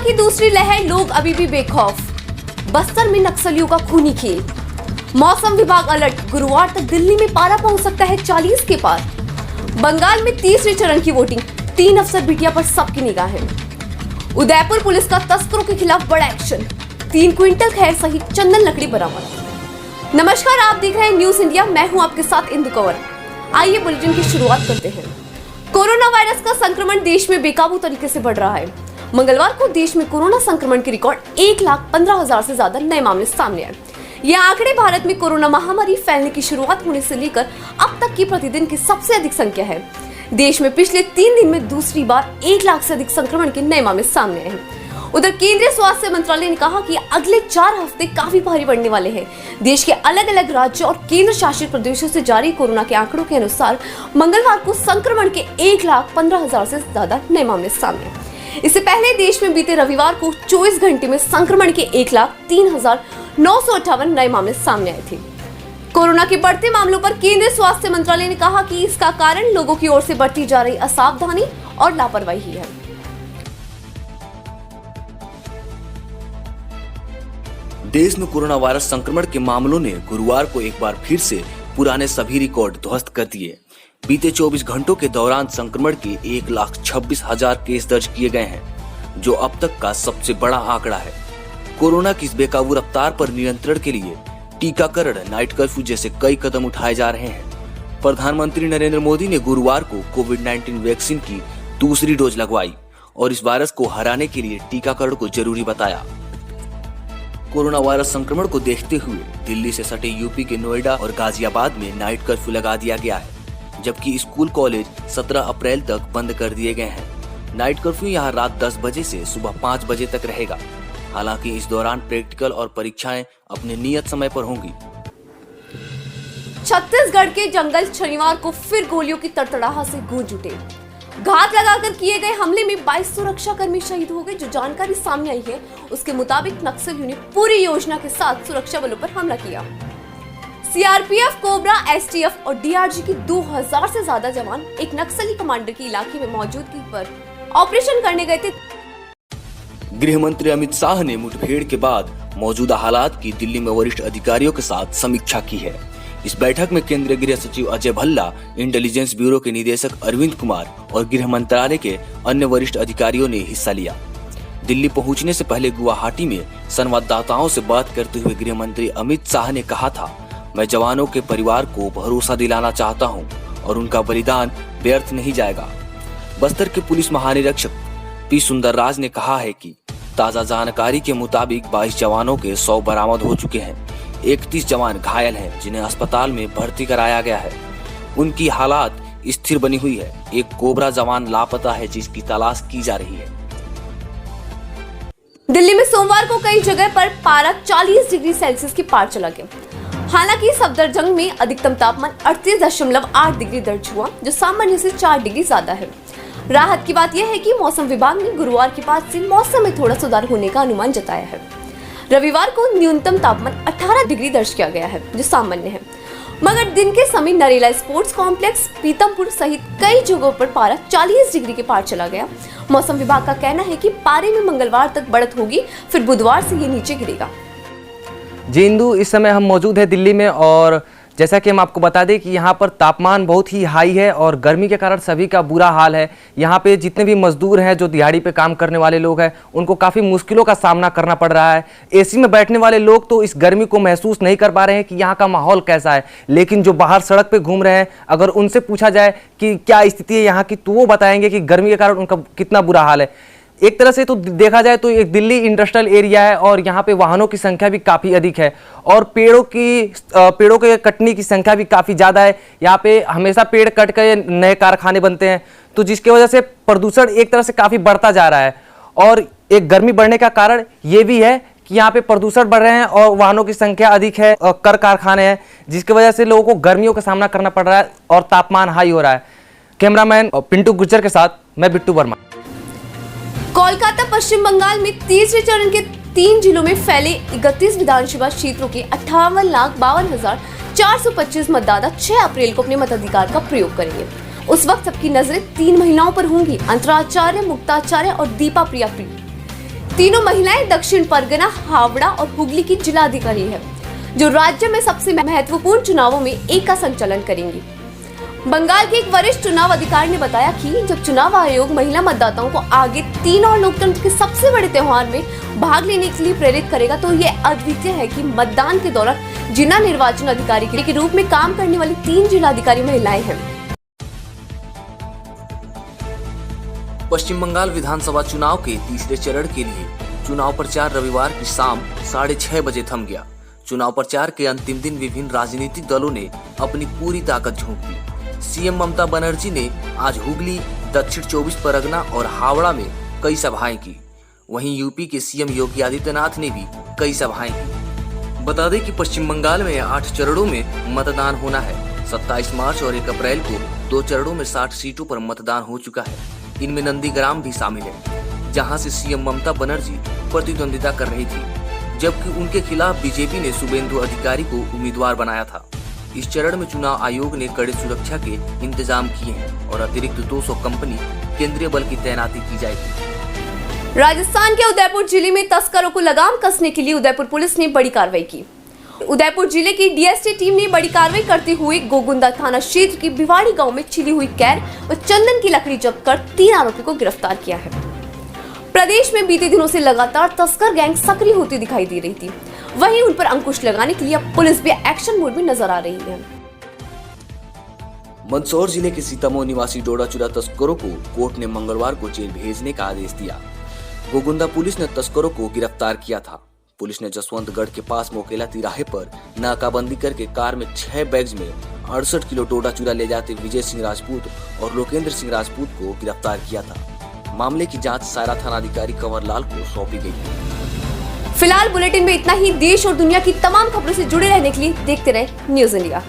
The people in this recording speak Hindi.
की दूसरी लहर, लोग अभी भी बेखौफ। बस्तर में नक्सलियों का खूनी खेल। मौसम विभाग अलर्ट, गुरुवार तक दिल्ली में पारा पहुंच सकता है 40 के पार। बंगाल में तीसरे चरण की वोटिंग, 3 अफसर बिटिया पर सबकी निगाहें। उदयपुर पुलिस का तस्करों के खिलाफ बड़ा एक्शन, 3 क्विंटल खैर सहित चंदन लकड़ी बरामद। नमस्कार, आप देख रहे हैं न्यूज इंडिया, मैं हूं आपके साथ इंदु कंवर। आइए बुलेटिन की शुरुआत करते हैं। कोरोना वायरस का संक्रमण देश में बेकाबू तरीके से बढ़ रहा है। मंगलवार को देश में कोरोना संक्रमण के रिकॉर्ड 1,15,000 से ज्यादा नए मामले सामने आए। ये आंकड़े भारत में कोरोना महामारी फैलने की शुरुआत होने से लेकर अब तक की प्रतिदिन की सबसे अधिक संख्या है। देश में पिछले 3 दिन में दूसरी बार 1 लाख से अधिक संक्रमण के नए मामले सामने आए हैं। उधर केंद्रीय स्वास्थ्य मंत्रालय ने कहा कि अगले 4 हफ्ते काफी भारी बढ़ने वाले हैं। देश के अलग अलग राज्यों और केंद्र शासित प्रदेशों से जारी कोरोना के आंकड़ों के अनुसार मंगलवार को संक्रमण के 1,15,000 से ज्यादा नए मामले सामने आए। इससे पहले देश में बीते रविवार को 24 घंटे में संक्रमण के 1,03,958 नए मामले सामने आए थे। कोरोना के बढ़ते मामलों पर केंद्रीय स्वास्थ्य मंत्रालय ने कहा कि इसका कारण लोगों की ओर से बढ़ती जा रही असावधानी और लापरवाही है। देश में कोरोना वायरस संक्रमण के मामलों ने गुरुवार को एक बार फिर से पुराने सभी रिकॉर्ड ध्वस्त कर दिए। बीते 24 घंटों के दौरान संक्रमण के 1,26,000 केस दर्ज किए गए हैं, जो अब तक का सबसे बड़ा आंकड़ा है। कोरोना की इस बेकाबू रफ्तार पर नियंत्रण के लिए टीकाकरण, नाइट कर्फ्यू जैसे कई कदम उठाए जा रहे हैं। प्रधानमंत्री नरेंद्र मोदी ने गुरुवार को कोविड-19 वैक्सीन की दूसरी डोज लगवाई और इस वायरस को हराने के लिए टीकाकरण को जरूरी बताया। कोरोना वायरस संक्रमण को देखते हुए दिल्ली से सटे यूपी के नोएडा और गाजियाबाद में नाइट कर्फ्यू लगा दिया गया है, जबकि स्कूल कॉलेज 17 अप्रैल तक बंद कर दिए गए हैं। नाइट कर्फ्यू यहाँ रात 10 बजे से सुबह 5 बजे तक रहेगा। हालांकि इस दौरान प्रैक्टिकल और परीक्षाएं अपने नियत समय पर होंगी। छत्तीसगढ़ के जंगल शनिवार को फिर गोलियों की तड़तड़ाहट से गूंज उठे। घात लगाकर किए गए हमले में 22 सुरक्षा कर्मी शहीद हो गए। जो जानकारी सामने आई है उसके मुताबिक नक्सलियों ने पूरी योजना के साथ सुरक्षा बलों पर हमला किया। सीआरपीएफ, कोबरा, एसटीएफ और डीआरजी की 2000 से ज्यादा जवान एक नक्सली कमांडर की इलाके में मौजूदगी पर ऑपरेशन करने गए थे। गृह मंत्री अमित शाह ने मुठभेड़ के बाद मौजूदा हालात की दिल्ली में वरिष्ठ अधिकारियों के साथ समीक्षा की है। इस बैठक में केंद्रीय गृह सचिव अजय भल्ला, इंटेलिजेंस ब्यूरो के निदेशक अरविंद कुमार और गृह मंत्रालय के अन्य वरिष्ठ अधिकारियों ने हिस्सा लिया। दिल्ली पहुंचने से पहले गुवाहाटी में संवाददाताओं से बात करते हुए गृह मंत्री अमित शाह ने कहा था, मैं जवानों के परिवार को भरोसा दिलाना चाहता हूं और उनका बलिदान व्यर्थ नहीं जाएगा। बस्तर के पुलिस महानिरीक्षक पी सुंदरराज ने कहा है कि ताजा जानकारी के मुताबिक 22 जवानों के 100 बरामद हो चुके हैं। 31 जवान घायल हैं, जिन्हें अस्पताल में भर्ती कराया गया है। उनकी हालात स्थिर बनी हुई है। एक कोबरा जवान लापता है, जिसकी तलाश की जा रही है। दिल्ली में सोमवार को कई जगह पर पारा 40 डिग्री सेल्सियस की पार चला गया। हालांकि सफदरजंग में अधिकतम तापमान 38.8 डिग्री दर्ज हुआ, जो सामान्य से 4 डिग्री ज्यादा है। राहत की बात यह है कि मौसम विभाग ने गुरुवार के बाद से मौसम में थोड़ा सुधार होने का अनुमान जताया है। रविवार को न्यूनतम तापमान 18 डिग्री दर्ज किया गया है, जो सामान्य है, मगर दिन के समय नरेला स्पोर्ट्स कॉम्प्लेक्स, पीतमपुर सहित कई जगहों पर पारा 40 डिग्री के पार चला गया। मौसम विभाग का कहना है कि पारे में मंगलवार तक बढ़त होगी, फिर बुधवार से ये नीचे गिरेगा। जी इंदु, इस समय हम मौजूद है दिल्ली में और जैसा कि हम आपको बता दें कि यहाँ पर तापमान बहुत ही हाई है और गर्मी के कारण सभी का बुरा हाल है। यहाँ पे जितने भी मजदूर हैं, जो दिहाड़ी पे काम करने वाले लोग हैं, उनको काफ़ी मुश्किलों का सामना करना पड़ रहा है। एसी में बैठने वाले लोग तो इस गर्मी को महसूस नहीं कर पा रहे हैं कि यहाँ का माहौल कैसा है, लेकिन जो बाहर सड़क पे घूम रहे हैं, अगर उनसे पूछा जाए कि क्या स्थिति है यहाँ की, तो वो बताएंगे कि गर्मी के कारण उनका कितना बुरा हाल है। एक तरह से तो देखा जाए तो एक दिल्ली इंडस्ट्रियल एरिया है और यहाँ पे वाहनों की संख्या भी काफ़ी अधिक है और पेड़ों के कटने की संख्या भी काफ़ी ज़्यादा है। यहाँ पे हमेशा पेड़ कट के नए कारखाने बनते हैं, तो जिसकी वजह से प्रदूषण एक तरह से काफ़ी बढ़ता जा रहा है। और एक गर्मी बढ़ने का कारण ये भी है कि यहाँ पे प्रदूषण बढ़ रहे हैं और वाहनों की संख्या अधिक है और कारखाने हैं, जिसकी वजह से लोगों को गर्मियों का सामना करना पड़ रहा है और तापमान हाई हो रहा है। कैमरामैन पिंटू गुज्जर के साथ मैं बिट्टू वर्मा। कोलकाता, पश्चिम बंगाल में तीसरे चरण के 3 जिलों में फैले 31 विधानसभा क्षेत्रों के 58,52,425 मतदाता 6 अप्रैल को अपने मताधिकार का प्रयोग करेंगे। उस वक्त सबकी नजरें 3 महिलाओं पर होंगी, अंतराचार्य, मुक्ताचार्य और दीपा प्रिया। तीनों महिलाएं दक्षिण परगना, हावड़ा और हुगली की जिलाधिकारी है, जो राज्य में सबसे महत्वपूर्ण चुनावों में एक का संचालन करेंगी। बंगाल के एक वरिष्ठ चुनाव अधिकारी ने बताया कि जब चुनाव आयोग महिला मतदाताओं को आगे 3 और लोकतंत्र के सबसे बड़े त्योहार में भाग लेने के लिए प्रेरित करेगा, तो ये अद्वितीय है कि मतदान के दौरान जिला निर्वाचन अधिकारी के रूप में काम करने वाली 3 जिलाधिकारी महिलाएं हैं। पश्चिम बंगाल विधानसभा चुनाव के तीसरे चरण के लिए चुनाव प्रचार रविवार की शाम 6:30 बजे थम गया। चुनाव प्रचार के अंतिम दिन विभिन्न राजनीतिक दलों ने अपनी पूरी ताकत झोंक दी। सीएम ममता बनर्जी ने आज हुगली, दक्षिण 24 परगना और हावड़ा में कई सभाएं की। वहीं यूपी के सीएम योगी आदित्यनाथ ने भी कई सभाएं की। बता दें कि पश्चिम बंगाल में 8 चरणों में मतदान होना है। 27 मार्च और 1 अप्रैल को 2 चरणों में 60 सीटों पर मतदान हो चुका है। इनमें नंदीग्राम भी शामिल है, जहां से सीएम ममता बनर्जी प्रतिद्वंदिता कर रही थी, जबकि उनके खिलाफ बीजेपी ने शुभेंदु अधिकारी को उम्मीदवार बनाया था। इस चरण में चुनाव आयोग ने कड़े सुरक्षा के इंतजाम किए हैं और अतिरिक्त 200 कंपनी केंद्रीय बल की तैनाती की जाएगी। राजस्थान के उदयपुर जिले में तस्करों को लगाम कसने के लिए उदयपुर पुलिस ने बड़ी कार्रवाई की। उदयपुर जिले की डीएसटी टीम ने बड़ी कार्रवाई करते हुए गोगुंदा थाना क्षेत्र के भिवाड़ी गांव में छिली हुई कैर और चंदन की लकड़ी जब्त कर 3 आरोपी को गिरफ्तार किया है। प्रदेश में बीते दिनों से लगातार तस्कर गैंग सक्रिय होती दिखाई दे रही थी। वहीं उन पर अंकुश लगाने के लिए अब पुलिस भी एक्शन मोड में नजर आ रही है। मंदसौर जिले के सीतामऊ निवासी डोडा चूरा तस्करों को कोर्ट ने मंगलवार को जेल भेजने का आदेश दिया। गोगुंदा पुलिस ने तस्करों को गिरफ्तार किया था। पुलिस ने जसवंतगढ़ के पास मोकेला तिराहे पर नाकाबंदी करके कार में 6 बैग्स में 68 किलो डोडा चूरा ले जाते विजय सिंह राजपूत और लोकेंद्र सिंह राजपूत को गिरफ्तार किया था। मामले की जांच सारा थानाधिकारी कंवर लाल को सौंपी गई। फिलहाल बुलेटिन में इतना ही। देश और दुनिया की तमाम खबरों से जुड़े रहने के लिए देखते रहे न्यूज़ इंडिया।